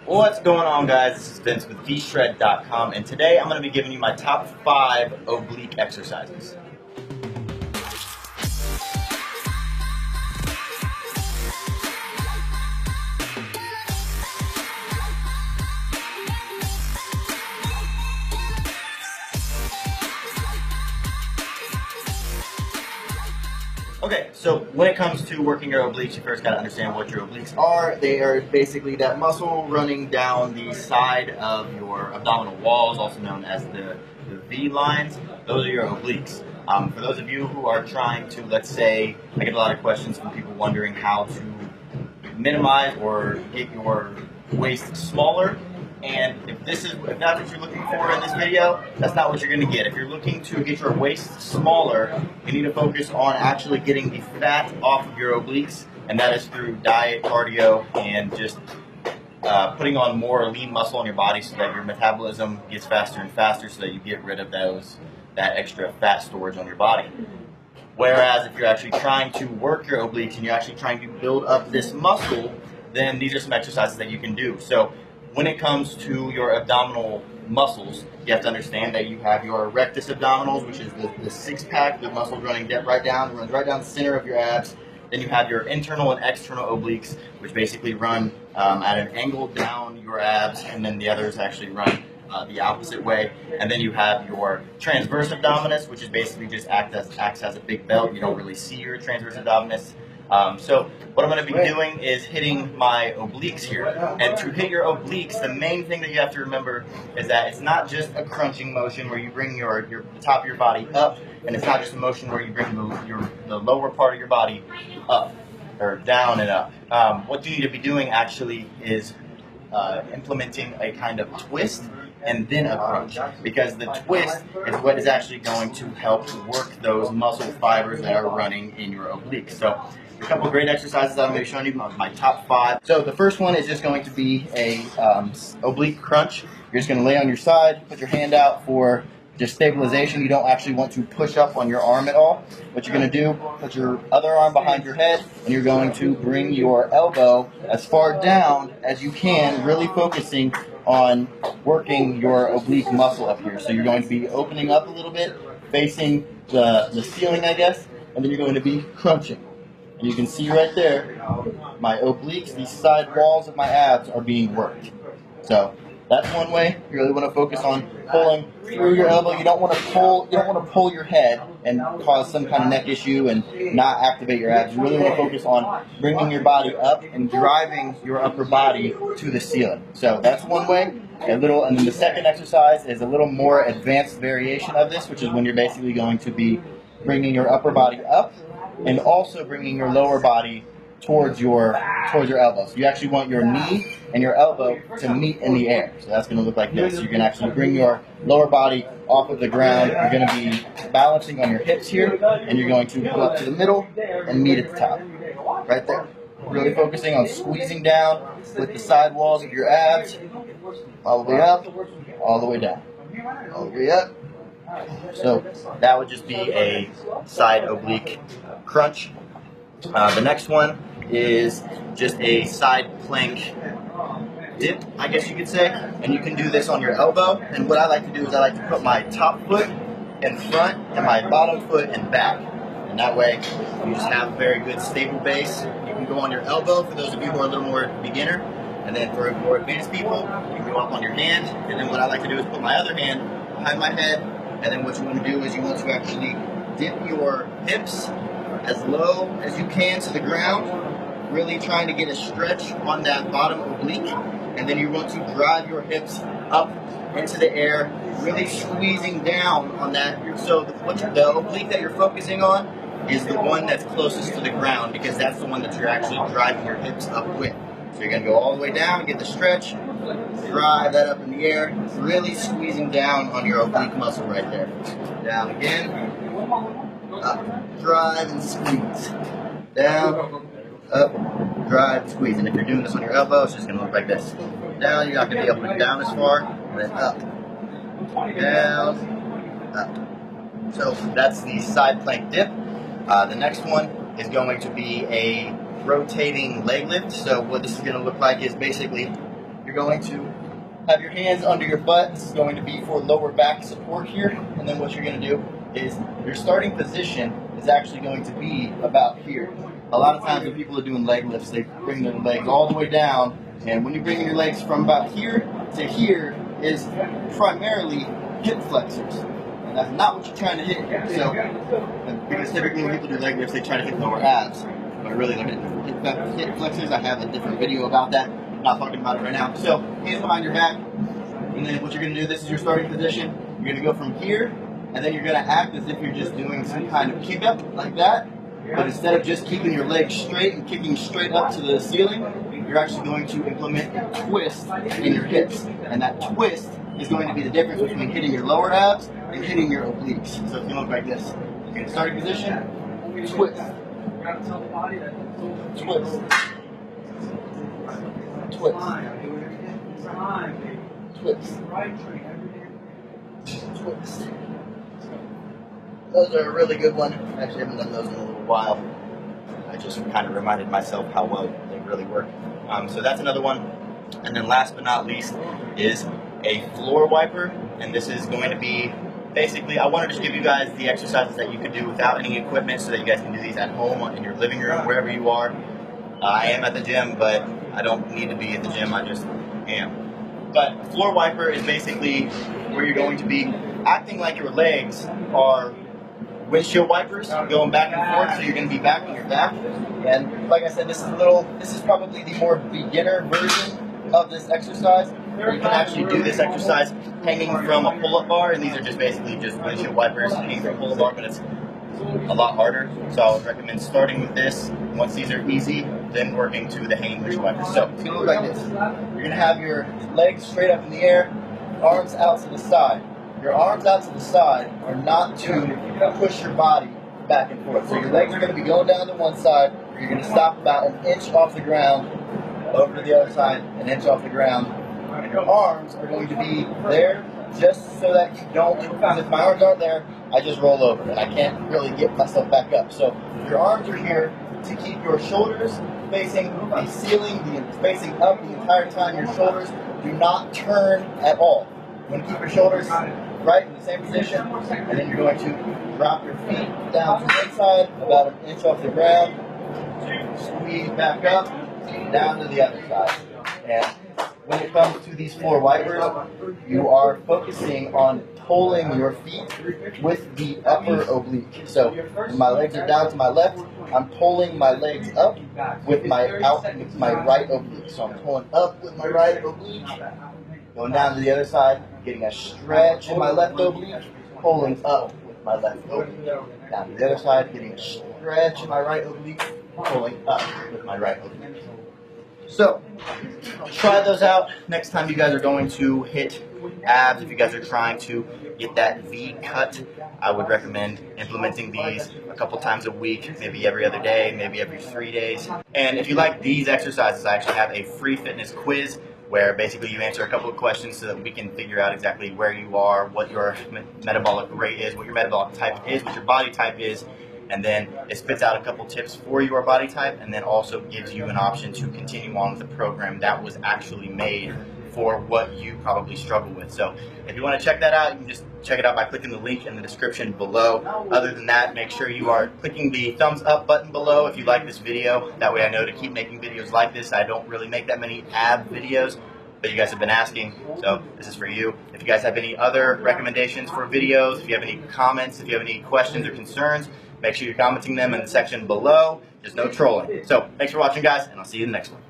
What's going on, guys? This is Vince with vshred.com, and today I'm going to be giving you my top 5 oblique exercises. Okay, so when it comes to working your obliques, you first got to understand what your obliques are. They are basically that muscle running down the side of your abdominal walls, also known as the V lines. Those are your obliques. For those of you who are trying to, let's say, I get a lot of questions from people wondering how to minimize or get your waist smaller. And if that's what you're looking for in this video, that's not what you're going to get. If you're looking to get your waist smaller, you need to focus on actually getting the fat off of your obliques, and that is through diet, cardio, and just putting on more lean muscle on your body so that your metabolism gets faster and faster so that you get rid of that extra fat storage on your body. Whereas if you're actually trying to work your obliques and you're actually trying to build up this muscle, then these are some exercises that you can do. So when it comes to your abdominal muscles, you have to understand that you have your rectus abdominals, which is the six-pack, the muscles runs right down the center of your abs. Then you have your internal and external obliques, which basically run at an angle down your abs, and then the others actually run the opposite way. And then you have your transverse abdominis, which is basically just acts as a big belt. You don't really see your transverse abdominis. So what I'm going to be doing is hitting my obliques here. And to hit your obliques, the main thing that you have to remember is that it's not just a crunching motion where you bring the top of your body up, and it's not just a motion where you bring the lower part of your body up, or down and up. What you need to be doing actually is implementing a kind of twist and then a crunch, because the twist is what is actually going to help work those muscle fibers that are running in your obliques. So a couple of great exercises that I'm going to be showing you, my top 5. So the first one is just going to be a oblique crunch. You're just going to lay on your side, put your hand out for just stabilization. You don't actually want to push up on your arm at all. What you're going to do, put your other arm behind your head, and you're going to bring your elbow as far down as you can, really focusing on working your oblique muscle up here. So you're going to be opening up a little bit, facing the ceiling, I guess, and then you're going to be crunching. And you can see right there, my obliques, these side walls of my abs are being worked. So that's one way. You really want to focus on pulling through your elbow. You don't want to pull your head and cause some kind of neck issue and not activate your abs. You really want to focus on bringing your body up and driving your upper body to the ceiling. So that's one way. And then the second exercise is a little more advanced variation of this, which is when you're basically going to be bringing your upper body up and also bringing your lower body towards your elbows. You actually want your knee and your elbow to meet in the air. So that's going to look like this. You can actually bring your lower body off of the ground. You're going to be balancing on your hips here, and you're going to go up to the middle and meet at the top. Right there. Really focusing on squeezing down with the side walls of your abs, all the way up, all the way down, all the way up. So that would just be a side oblique crunch. The next one is just a side plank dip, I guess you could say, and you can do this on your elbow. And what I like to do is I like to put my top foot in front and my bottom foot in back, and that way you just have a very good stable base. You can go on your elbow for those of you who are a little more beginner, and then for more advanced people, you can go up on your hand. And then what I like to do is put my other hand behind my head, and then what you want to do is you want to actually dip your hips as low as you can to the ground, really trying to get a stretch on that bottom oblique, and then you want to drive your hips up into the air, really squeezing down on that. So the oblique that you're focusing on is the one that's closest to the ground, because that's the one that you're actually driving your hips up with. So you're going to go all the way down, get the stretch, drive that up in the air, really squeezing down on your oblique muscle right there. Down again, up, drive and squeeze. Down, up, drive, squeeze. And if you're doing this on your elbow, it's just going to look like this. Down, you're not going to be able to go down as far, and then up, down, up. So that's the side plank dip. The next one is going to be a rotating leg lift. So what this is going to look like is basically you're going to have your hands under your butt. This is going to be for lower back support here. And then what you're going to do is your starting position is actually going to be about here. A lot of times when people are doing leg lifts, they bring their legs all the way down. And when you bring your legs from about here to here is primarily hip flexors. And that's not what you're trying to hit. So, because typically when people do leg lifts, they try to hit lower abs. But really they're hitting hip flexors. I have a different video about that. I'm not talking about it right now. So, hands behind your back. And then what you're going to do, this is your starting position. You're going to go from here, and then you're going to act as if you're just doing some kind of kick up like that. But instead of just keeping your legs straight and kicking straight up to the ceiling, you're actually going to implement a twist in your hips. And that twist is going to be the difference between hitting your lower abs and hitting your obliques. So it's going to look like this. You're in starting position, twist. Twist. Twist. Twist. Twist. Those are a really good one. Actually, I haven't done those in a little while. I just kind of reminded myself how well they really work. So that's another one. And then last but not least is a floor wiper. And this is going to be basically, I wanted to just give you guys the exercises that you can do without any equipment so that you guys can do these at home, in your living room, wherever you are. I am at the gym, but I don't need to be at the gym, I just am. But floor wiper is basically where you're going to be acting like your legs are windshield wipers going back and forth, so you're going to be back on your back. And like I said, this is probably the more beginner version of this exercise. You can actually do this exercise hanging from a pull-up bar, and these are just basically just windshield wipers hanging from a pull-up bar, but it's a lot harder. So I would recommend starting with this. Once these are easy, then working to the hanging windshield wipers. So it's going to look like this. You're going to have your legs straight up in the air, arms out to the side. Your arms out to the side are not to push your body back and forth. So your legs are going to be going down to one side. You're going to stop about an inch off the ground, over to the other side, an inch off the ground. And your arms are going to be there just so that you don't, because if my arms aren't there, I just roll over and I can't really get myself back up. So your arms are here to keep your shoulders facing the ceiling, facing up the entire time. Your shoulders do not turn at all. You want to keep your shoulders right in the same position, and then you're going to drop your feet down to the inside, about an inch off the ground, squeeze back up, down to the other side. And when it comes to these floor wipers, you are focusing on pulling your feet with the upper oblique. So when my legs are down to my left, I'm pulling my legs up with my right oblique. So I'm pulling up with my right oblique, going down to the other side, getting a stretch in my left oblique, pulling up with my left oblique. Down to the other side, getting a stretch in my right oblique, pulling up with my right oblique. So, try those out next time you guys are going to hit abs. If you guys are trying to get that V cut, I would recommend implementing these a couple times a week, maybe every other day, maybe every 3 days. And if you like these exercises, I actually have a free fitness quiz where basically you answer a couple of questions so that we can figure out exactly where you are, what your metabolic rate is, what your metabolic type is, what your body type is, and then it spits out a couple tips for your body type, and then also gives you an option to continue on with the program that was actually made for what you probably struggle with. So if you want to check that out, you can just check it out by clicking the link in the description below. Other than that, make sure you are clicking the thumbs up button below if you like this video. That way I know to keep making videos like this. I don't really make that many ab videos, but you guys have been asking, so this is for you. If you guys have any other recommendations for videos, if you have any comments, if you have any questions or concerns, make sure you're commenting them in the section below. There's no trolling. So thanks for watching, guys, and I'll see you in the next one.